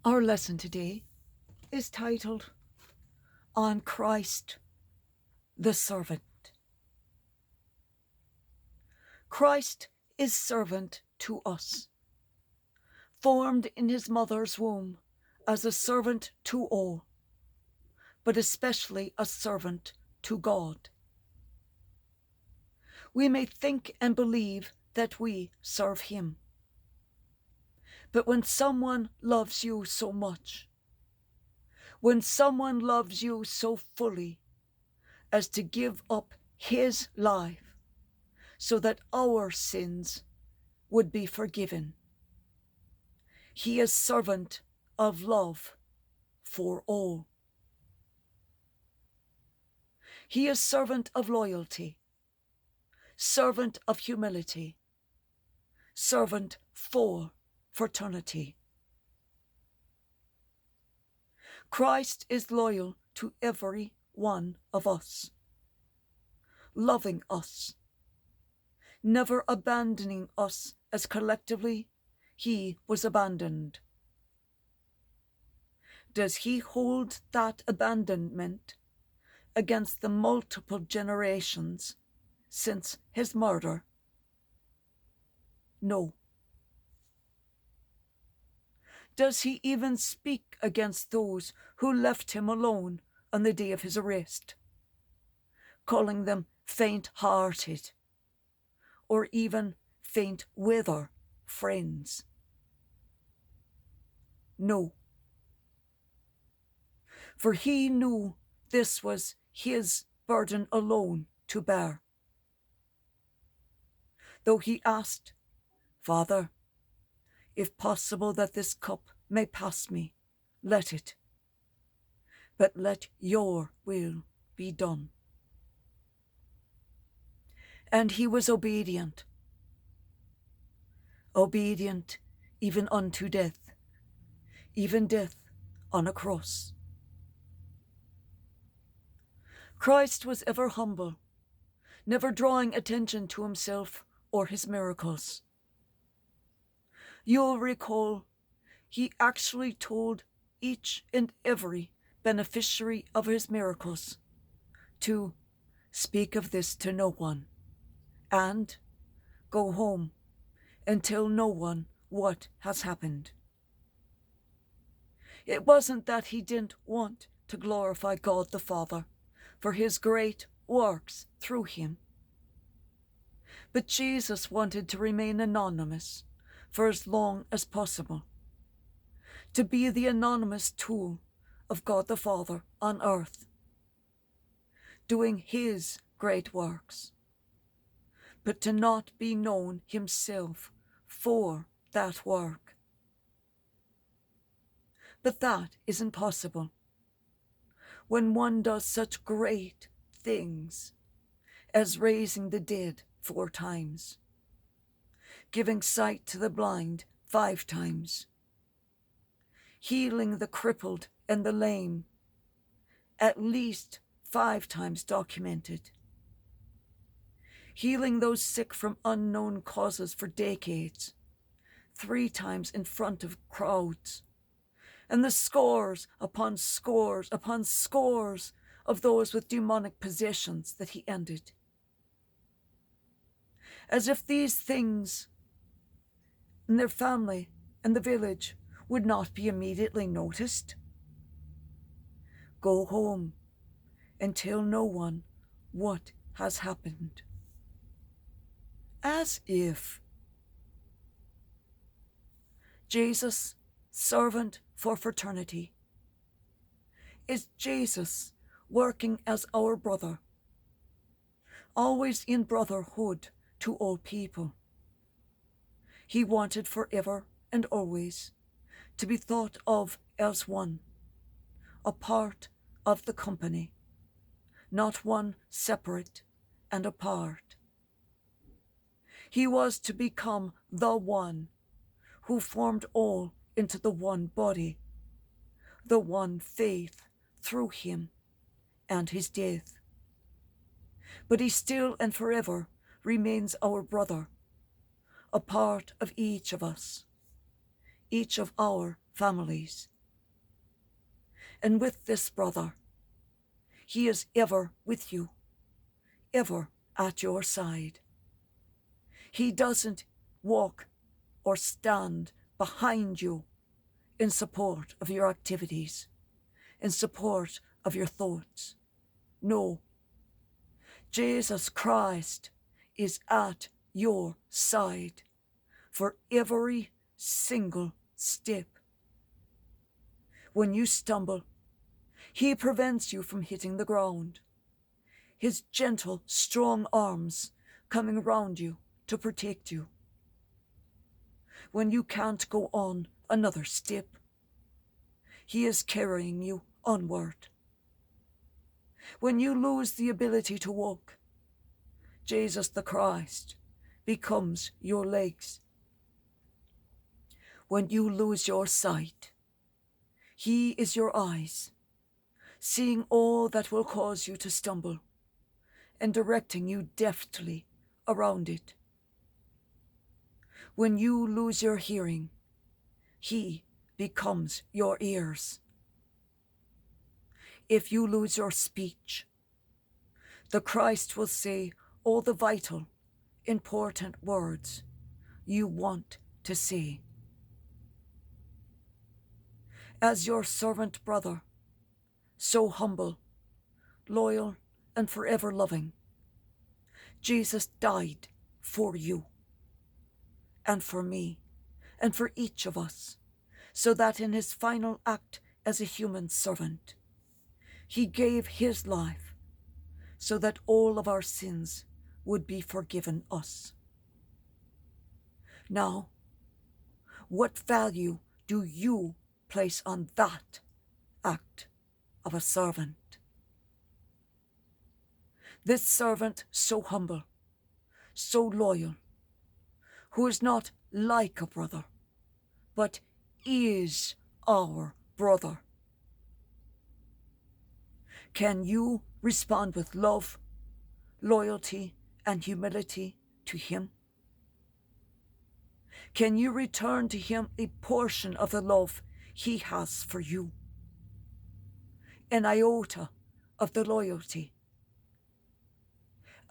Our lesson today is titled On Christ the Servant. Christ is servant to us, formed in his mother's womb as a servant to all, but especially a servant to God. We may think and believe that we serve him, but when someone loves you so much, when someone loves you so fully as to give up his life so that our sins would be forgiven, he is servant of love for all. He is servant of loyalty, servant of humility, servant for fraternity. Christ is loyal to every one of us, loving us, never abandoning us as collectively he was abandoned. Does he hold that abandonment against the multiple generations since his murder? No. Does he even speak against those who left him alone on the day of his arrest, calling them faint-hearted or even faint-weather friends? No. For he knew this was his burden alone to bear. Though he asked, "Father, if possible that this cup may pass me, let it. But let your will be done." And he was obedient even unto death, even death on a cross. Christ was ever humble, never drawing attention to himself or his miracles. You'll recall he actually told each and every beneficiary of his miracles to speak of this to no one and go home and tell no one what has happened. It wasn't that he didn't want to glorify God the Father for his great works through him, but Jesus wanted to remain anonymous for as long as possible, to be the anonymous tool of God the Father on earth, doing his great works, but to not be known himself for that work. But that is impossible when one does such great things as raising the dead 4 times, giving sight to the blind 5 times, healing the crippled and the lame, at least 5 times documented, healing those sick from unknown causes for decades, 3 times in front of crowds, and the scores upon scores upon scores of those with demonic possessions that he ended. As if these things and their family and the village would not be immediately noticed. Go home and tell no one what has happened. As if. Jesus, servant for fraternity. Is Jesus working as our brother, always in brotherhood to all people? He wanted forever and always to be thought of as one, a part of the company, not one separate and apart. He was to become the one who formed all into the one body, the one faith through him and his death. But he still and forever remains our brother, a part of each of us, each of our families, And with this brother, he is ever with you, ever at your side. He doesn't walk or stand behind you in support of your activities, in support of your thoughts. No, Jesus Christ is at your side for every single step. When you stumble, he prevents you from hitting the ground. His gentle, strong arms coming round you to protect you. When you can't go on another step, he is carrying you onward. When you lose the ability to walk, Jesus the Christ becomes your legs. When you lose your sight, he is your eyes, seeing all that will cause you to stumble and directing you deftly around it. When you lose your hearing, he becomes your ears. If you lose your speech, the Christ will say all the vital, important words you want to say. As your servant brother, so humble, loyal, and forever loving, Jesus died for you and for me and for each of us, so that in his final act as a human servant, he gave his life so that all of our sins would be forgiven us. Now, what value do you place on that act of a servant? This servant so humble, so loyal, who is not like a brother, but is our brother. Can you respond with love, loyalty, and humility to him? Can you return to him a portion of the love he has for you? An iota of the loyalty,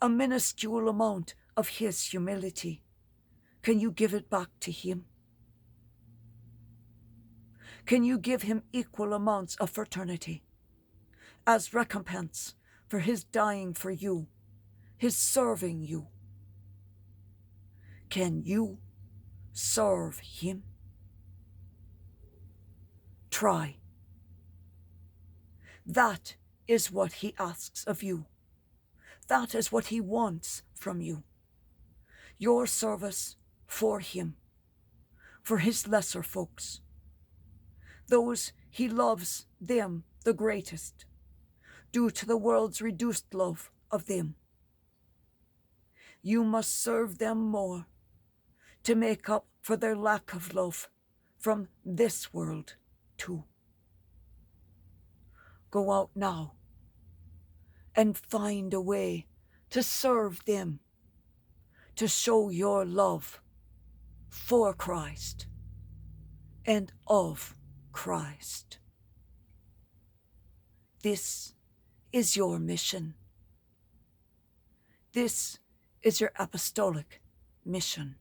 a minuscule amount of his humility. Can you give it back to him? Can you give him equal amounts of fraternity as recompense for his dying for you, his serving you? Can you serve him? Try. That is what he asks of you. That is what he wants from you. Your service for him, for his lesser folks, those he loves them the greatest, due to the world's reduced love of them. You must serve them more to make up for their lack of love from this world too. Go out now and find a way to serve them, to show your love for Christ and of Christ. This is your mission. This is your apostolic mission.